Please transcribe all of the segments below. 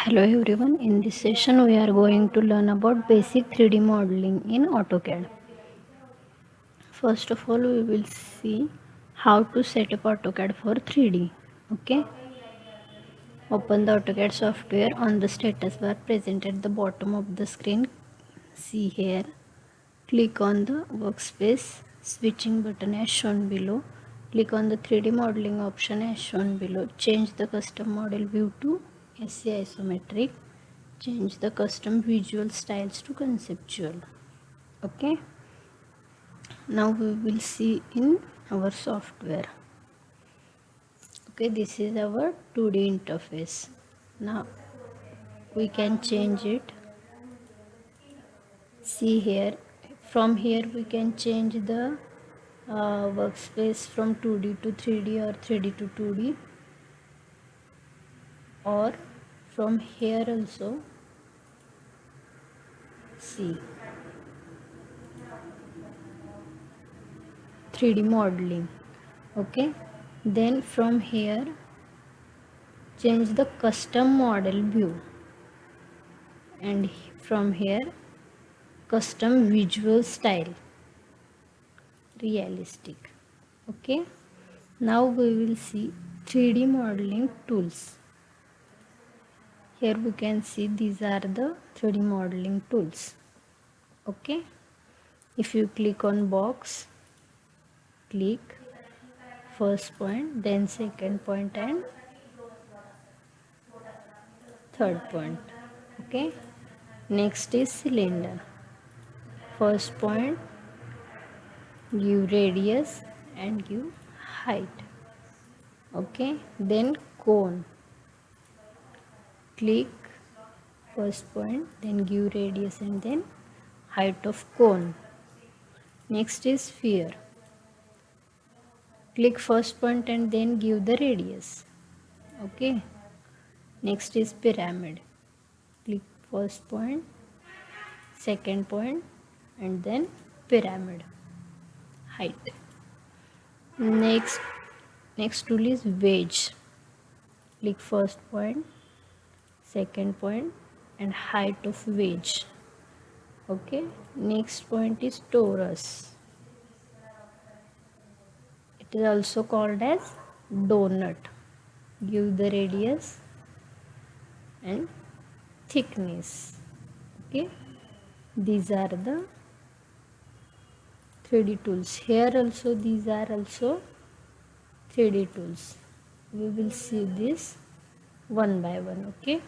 Hello everyone, in this session we are going to learn about basic 3D modeling in AutoCAD. First of all, we will see how to set up AutoCAD for 3D. Okay, open the AutoCAD software on the status bar present at the bottom of the screen. See here, click on the workspace switching button as shown below. Click on the 3D modeling option as shown below. Change the custom model view to SC isometric. Change the custom visual styles to conceptual. Okay, now we will see in our software. Okay, this is our 2D interface. Now we can change it. See here, from here we can change the workspace from 2D to 3D or 3D to 2D, or from here also. See, 3D modeling. Okay, then from here change the custom model view, and from here custom visual style, realistic. Okay, now we will see 3D modeling tools. Here we can see these are the 3D modeling tools. Okay, if you click on box, click first point, then second point and third point. Okay, next is cylinder. First point, give radius and give height. Okay, then cone, click first point, then give radius and then height of cone. Next is sphere, click first point and then give the radius. Okay, next is pyramid, click first point, second point and then pyramid, height. Next tool is wedge, click first point, second point and height of wedge. Okay, next point is torus, it is also called as donut, give the radius and thickness. Okay, these are the 3D tools. Here also these are also 3D tools. We will see this one by one. Okay,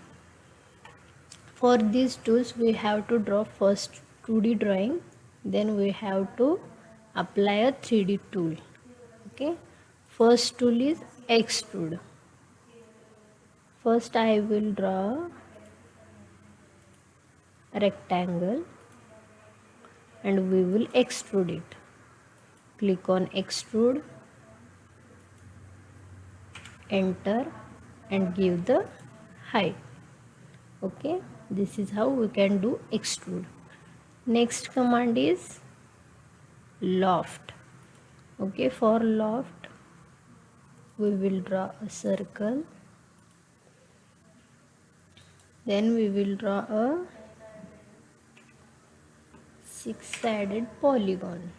for these tools we have to draw first 2D drawing, then we have to apply a 3D tool. Okay, first tool is extrude. First I will draw a rectangle and we will extrude it. Click on extrude, enter and give the height. Okay, this is how we can do extrude. Next command is loft. Okay, for loft we will draw a circle, then we will draw a six-sided polygon.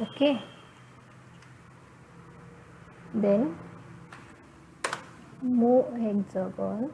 Okay, then move hexagon,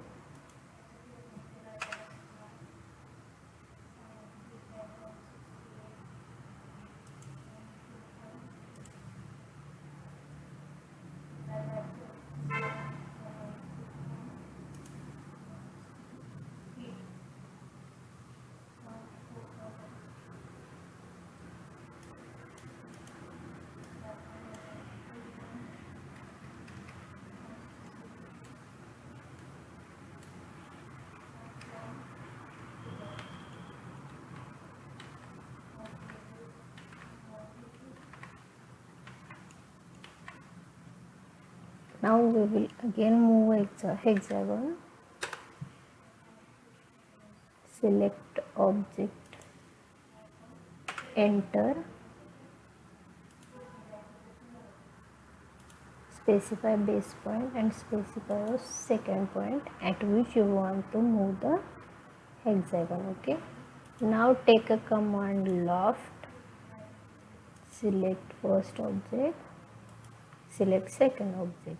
now we will again move hexagon, select object, enter, specify base point and specify a second point at which you want to move the hexagon. Okay, now take a command loft, select first object, select second object.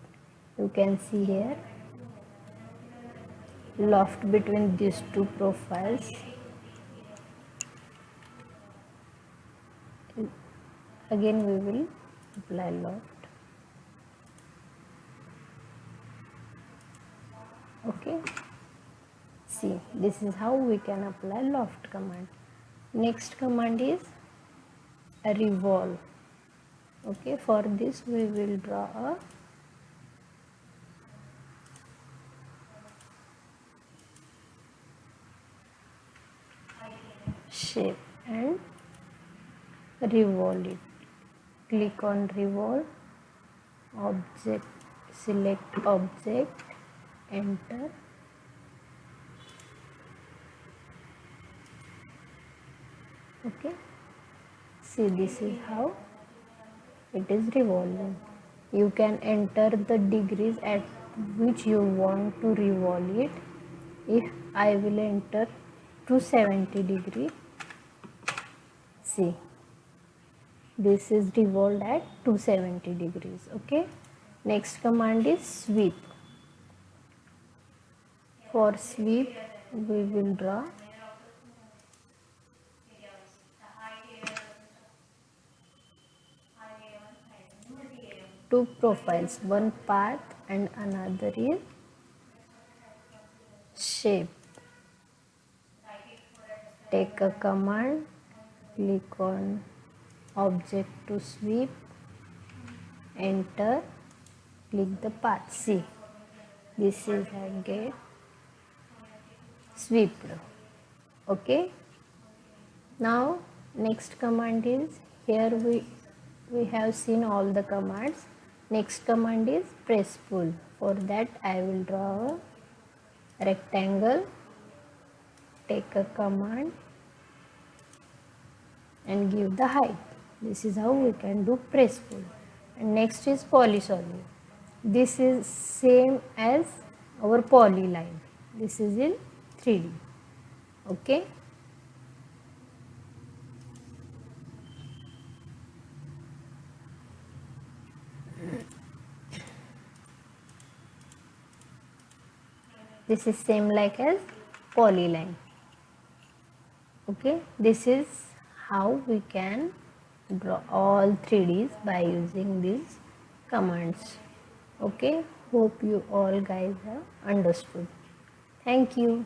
You can see here loft between these two profiles. Again we will apply loft. Okay, see, this is how we can apply loft command. Next command is revolve. Okay, for this we will draw a shape and revolve it. Click on revolve, object, select object, enter. Okay, see, this is how it is revolving. You can enter the degrees at which you want to revolve it. If I will enter 270 degree, see, this is revolved at 270 degrees. Okay, next command is sweep. For sweep we will draw two profiles, one path and another is shape. Take a command, click on object to sweep, enter, click the path. See, this is I get swept. Okay, now next command is, here we have seen all the commands. Next command is press pull. For that I will draw a rectangle, take a command and give the height. This is how we can do press pull. And next is polysolve. This is same as our polyline. This is in 3D. Okay. This is same like as polyline. Okay, this is how we can draw all 3Ds by using these commands. Okay, hope you all guys have understood. Thank you.